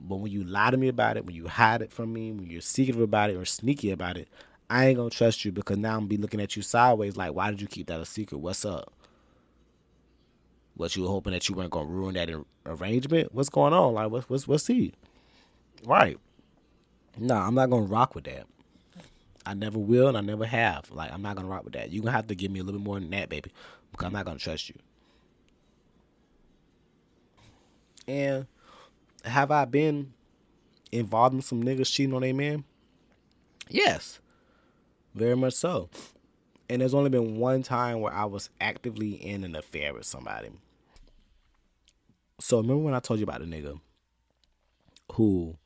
But when you lie to me about it, when you hide it from me, when you're secretive about it or sneaky about it, I ain't gonna trust you because now I'm gonna be looking at you sideways like, why did you keep that a secret? What's up? What, you were hoping that you weren't gonna ruin that arrangement? What's going on? Like, what's he? Right. Nah, I'm not gonna rock with that. I never will and I never have. Like, I'm not gonna rock with that. You're gonna have to give me a little bit more than that, baby. Because I'm not gonna trust you. And have I been involved in some niggas cheating on a man? Yes. Very much so. And there's only been one time where I was actively in an affair with somebody. So remember when I told you about the nigga who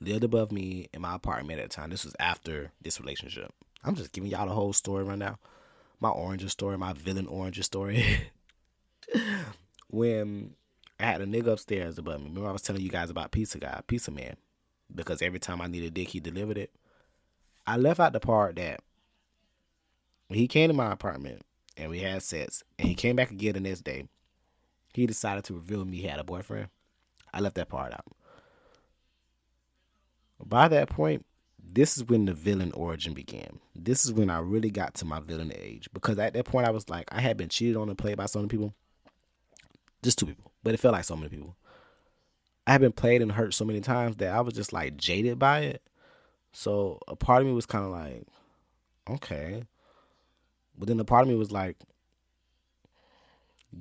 lived above me in my apartment at the time? This was after this relationship. I'm just giving y'all the whole story right now. My orange story, my villain orange story. When I had a nigga upstairs above me. Remember I was telling you guys about Pizza Guy, Pizza Man. Because every time I needed dick, he delivered it. I left out the part that he came to my apartment and we had sex. And he came back again the next day. He decided to reveal me he had a boyfriend. I left that part out. By that point, this is when the villain origin began. This is when I really got to my villain age. Because at that point, I was like, I had been cheated on and played by so many people. Just 2 people. But it felt like so many people. I had been played and hurt so many times that I was just like jaded by it. So a part of me was kind of like, okay. But then a part of me was like,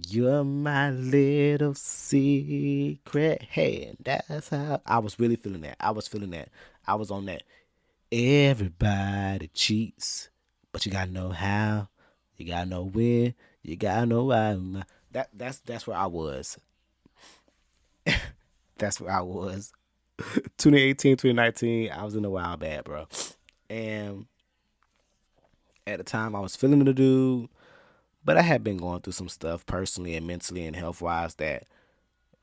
you're my little secret. Hey, that's how. I was really feeling that. I was feeling that. I was on that. Everybody cheats, but you gotta know how. You gotta know when. You gotta know why. That's where I was. That's where I was. 2018, 2019, I was in the wild bad, bro. And at the time, I was feeling the dude, but I had been going through some stuff personally and mentally and health wise that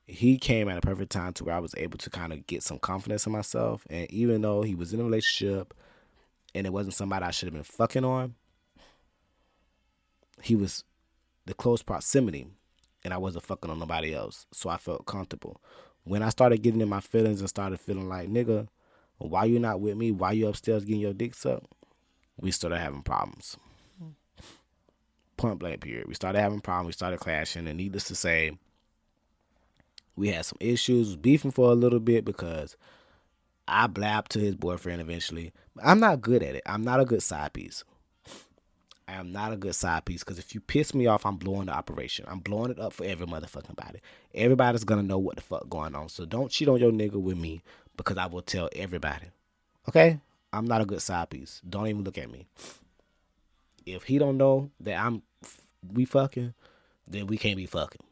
he came at a perfect time to where I was able to kind of get some confidence in myself. And even though he was in a relationship and it wasn't somebody I should have been fucking on, he was the close proximity and I wasn't fucking on nobody else. So I felt comfortable. When I started getting in my feelings and started feeling like, nigga, why you not with me? Why you upstairs getting your dick sucked? We started having problems. Point blank period. We started having problems. We started clashing. And needless to say, we had some issues, was beefing for a little bit because I blabbed to his boyfriend eventually. I'm not good at it. I'm not a good side piece. I am not a good side piece because if you piss me off, I'm blowing the operation. I'm blowing it up for every motherfucking body. Everybody's going to know what the fuck going on. So don't cheat on your nigga with me because I will tell everybody. Okay? I'm not a good side piece. Don't even look at me. If he don't know that we fucking, then we can't be fucking.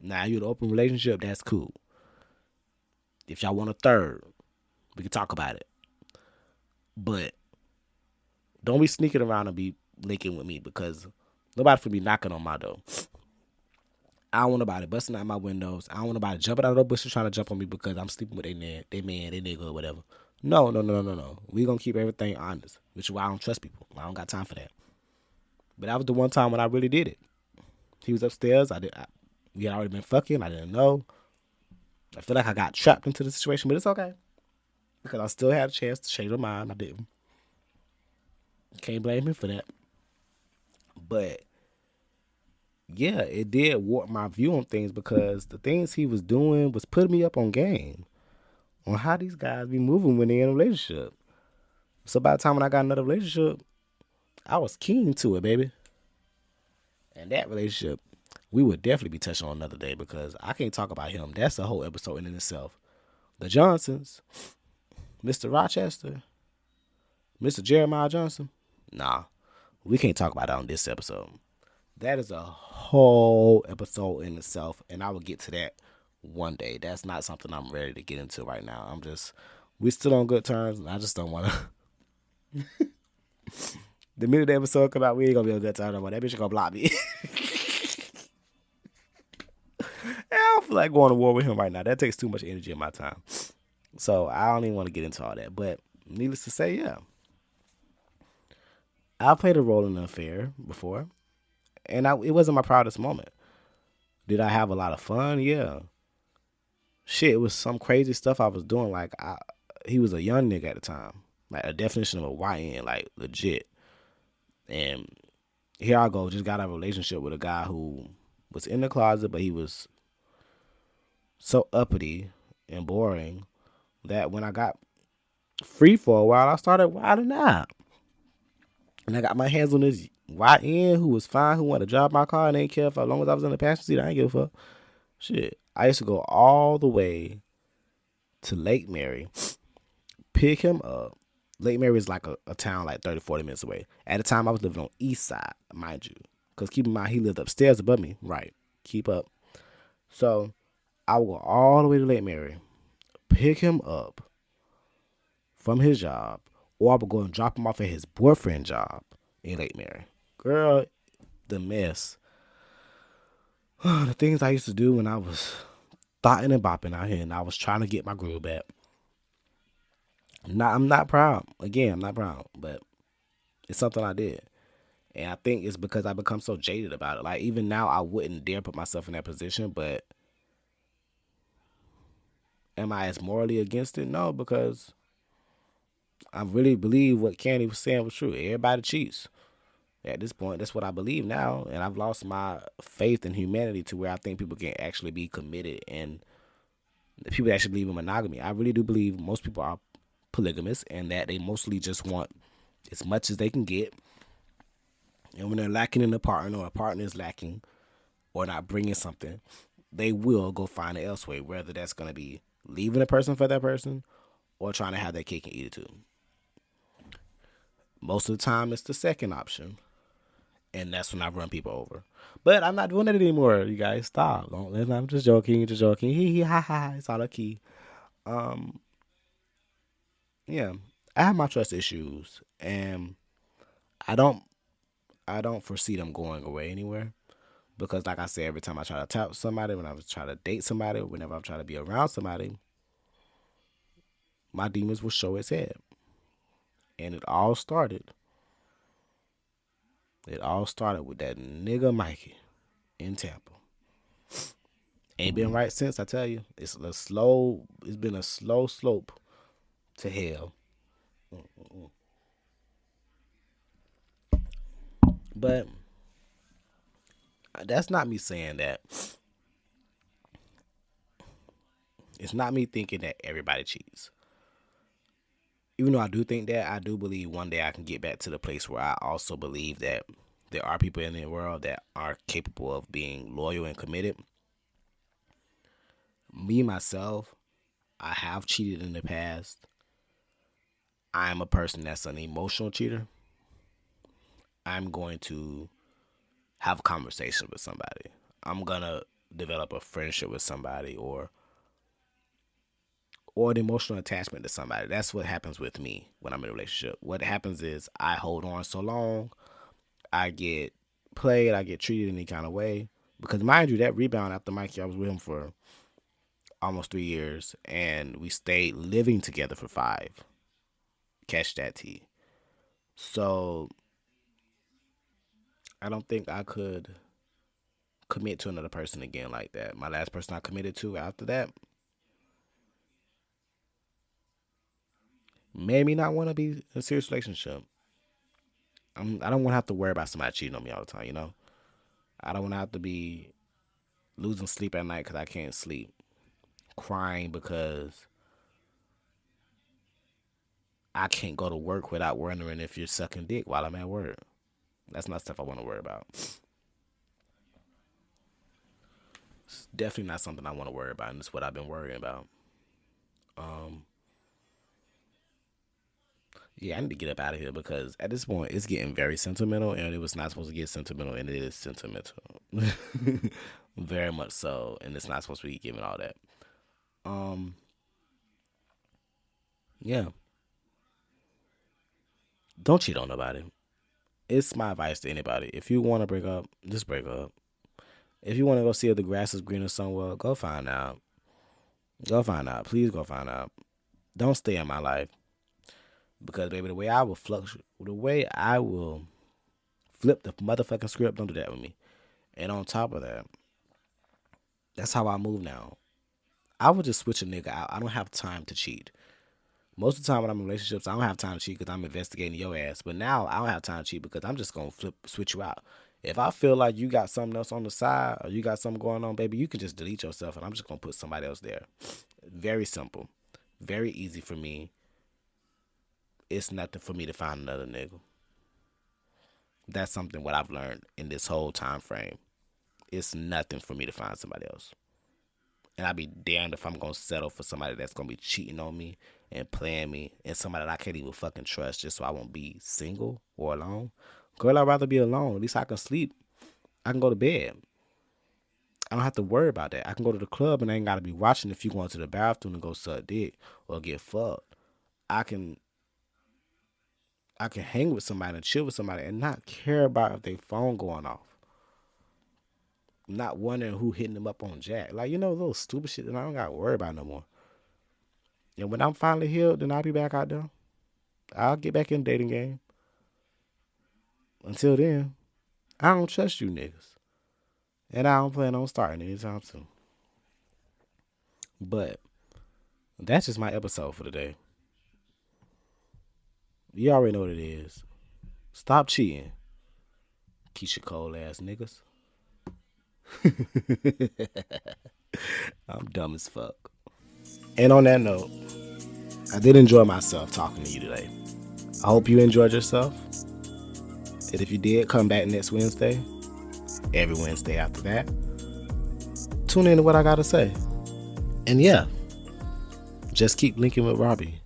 Now, you're in an open relationship, that's cool. If y'all want a third, we can talk about it. But don't be sneaking around and be linking with me because nobody's gonna be knocking on my door. I don't want nobody busting out my windows. I don't want nobody jumping out of the bushes trying to jump on me because I'm sleeping with they man, they nigga, or whatever. No. We gonna keep everything honest, which is why I don't trust people. I don't got time for that. But that was the one time when I really did it. He was upstairs. We had already been fucking. I didn't know. I feel like I got trapped into the situation, but it's okay. Because I still had a chance to change my mind. I didn't. Can't blame me for that. But, yeah, it did warp my view on things because the things he was doing was putting me up on game. On how these guys be moving when they're in a relationship. So by the time when I got another relationship, I was keen to it, baby. And that relationship, we would definitely be touching on another day because I can't talk about him. That's a whole episode in itself. The Johnsons, Mr. Rochester, Mr. Jeremiah Johnson. Nah, we can't talk about that on this episode. That is a whole episode in itself, and I will get to that one day. That's not something I'm ready to get into right now. We still on good terms, and I just don't want to. The minute the episode come out, we ain't gonna be on good terms no more. That bitch gonna block me. I don't feel like going to war with him right now. That takes too much energy in my time. So I don't even want to get into all that. But needless to say, yeah. I played a role in an affair before. And it wasn't my proudest moment. Did I have a lot of fun? Yeah. Shit, it was some crazy stuff I was doing. Like, he was a young nigga at the time. Like, a definition of a YN, like, legit. And here I go, just got a relationship with a guy who was in the closet, but he was so uppity and boring that when I got free for a while, I started wilding out. And I got my hands on this YN who was fine, who wanted to drive my car and ain't care for as long as I was in the passenger seat. I ain't give a fuck. Shit. I used to go all the way to Lake Mary, pick him up. Lake Mary is like a town like 30, 40 minutes away. At the time, I was living on East Side, mind you. Because keep in mind, he lived upstairs above me. Right. Keep up. So I would go all the way to Lake Mary, pick him up from his job, or I would go and drop him off at his boyfriend's job in Lake Mary. Girl, the mess. The things I used to do when I was thotting and bopping out here and I was trying to get my groove back. I'm not proud. Again, I'm not proud, but it's something I did. And I think it's because I become so jaded about it. Like, even now, I wouldn't dare put myself in that position, but am I as morally against it? No, because I really believe what Candy was saying was true. Everybody cheats. At this point, that's what I believe now. And I've lost my faith in humanity to where I think people can actually be committed and people actually believe in monogamy. I really do believe most people are polygamous and that they mostly just want as much as they can get. And when they're lacking in a partner or a partner is lacking or not bringing something, they will go find it elsewhere, whether that's going to be leaving a person for that person or trying to have their cake and eat it too. Most of the time, it's the second option. And that's when I run people over. But I'm not doing that anymore, you guys. Stop. I'm just joking. Just joking. Hee hee ha ha. It's all a key. Yeah. I have my trust issues. And I don't foresee them going away anywhere. Because like I said, every time I try to talk to somebody, when I was trying to date somebody, whenever I'm trying to be around somebody, my demons will show its head. And it all started with that nigga Mikey in Tampa. Ain't been right since, I tell you. It's been a slow slope to hell. But that's not me saying that. It's not me thinking that everybody cheats. Even though I do think that, I do believe one day I can get back to the place where I also believe that there are people in the world that are capable of being loyal and committed. Me, myself, I have cheated in the past. I am a person that's an emotional cheater. I'm going to have a conversation with somebody. I'm going to develop a friendship with somebody or an emotional attachment to somebody. That's what happens with me when I'm in a relationship. What happens is I hold on so long, I get played, I get treated any kind of way. Because mind you, that rebound after Mikey, I was with him for almost 3 years, and we stayed living together for 5. Catch that tea. So I don't think I could commit to another person again like that. My last person I committed to after that made me not want to be in a serious relationship. I don't want to have to worry about somebody cheating on me all the time, you know? I don't want to have to be losing sleep at night because I can't sleep. Crying because I can't go to work without wondering if you're sucking dick while I'm at work. That's not stuff I want to worry about. It's definitely not something I want to worry about, and it's what I've been worrying about. Um, yeah, I need to get up out of here because at this point it's getting very sentimental, and it was not supposed to get sentimental, and it is sentimental, very much so, and it's not supposed to be giving all that. Um, yeah, don't cheat on nobody. It's my advice to anybody. If you want to break up, just break up. If you want to go see if the grass is greener somewhere, go find out. Go find out. Please go find out. Don't stay in my life because, baby, the way I will fluctuate, the way I will flip the motherfucking script, don't do that with me. And on top of that, that's how I move now. I would just switch a nigga out. I don't have time to cheat. Most of the time when I'm in relationships, I don't have time to cheat because I'm investigating your ass. But now I don't have time to cheat because I'm just gonna switch you out. If I feel like you got something else on the side or you got something going on, baby, you can just delete yourself and I'm just gonna put somebody else there. Very simple, very easy for me. It's nothing for me to find another nigga. That's something what I've learned in this whole time frame. It's nothing for me to find somebody else. And I'd be damned if I'm gonna settle for somebody that's gonna be cheating on me and playing me and somebody that I can't even fucking trust just so I won't be single or alone. Girl, I'd rather be alone. At least I can sleep. I can go to bed. I don't have to worry about that. I can go to the club and I ain't gotta be watching if you going to the bathroom and go suck dick or get fucked. I can hang with somebody and chill with somebody and not care about if their phone going off. Not wondering who hitting them up on Jack. Like, little stupid shit that I don't got to worry about no more. And when I'm finally healed, then I'll be back out there. I'll get back in the dating game. Until then, I don't trust you niggas. And I don't plan on starting anytime soon. But that's just my episode for today. You already know what it is. Stop cheating. Keisha Cole ass niggas. I'm dumb as fuck. And on that note, I did enjoy myself talking to you today. I hope you enjoyed yourself. And if you did, come back next Wednesday. Every Wednesday after that. Tune in to what I gotta say. And yeah, just keep linking with Robbie.